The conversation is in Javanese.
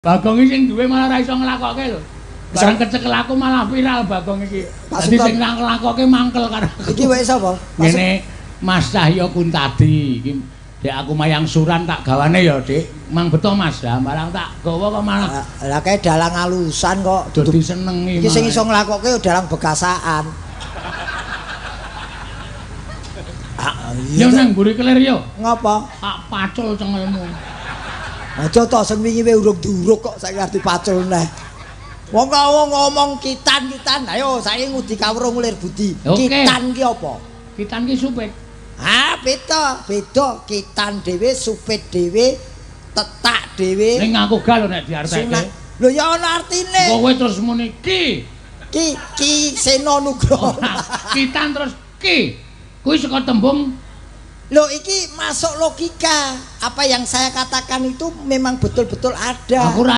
Bagong iki sing duwe malah ora iso nglakokke lho. Barang kecekel aku malah viral Bagong iki. Dadi sing nglakokke mangkel karo aku. Iki wae sapa? Ngene Mas Cahyo Kuntadi iki. Dek aku mayang suran tak gawane ya, Dik. Mang beto Mas, lah barang tak gawa kok malah lah kae dalang alusan kok dadi senengi. Iki sing iso nglakokke dalang begasaan. Yo nang mburi kelir yo. Ngapa? Tak pacul cengelmu. Aja to sing wingi wae urung duruk kok saiki arep dipacul neh. Wong ngomong kitan-kitan. Ayo saiki ngudi kawruh ngulir budi. Kitan ki apa? Kitan ki supit. Ah, beda. Kitan dhewe, supit dhewe, tetak dhewe. Ning aku gak lho nek diarteke. Lho ya ana artine. Kowe terus muni ki. Ki Sena Nugroho. Kitan terus ki. Kuwi saka tembung. Loh iki masuk logika. Apa yang saya katakan itu memang betul-betul ada.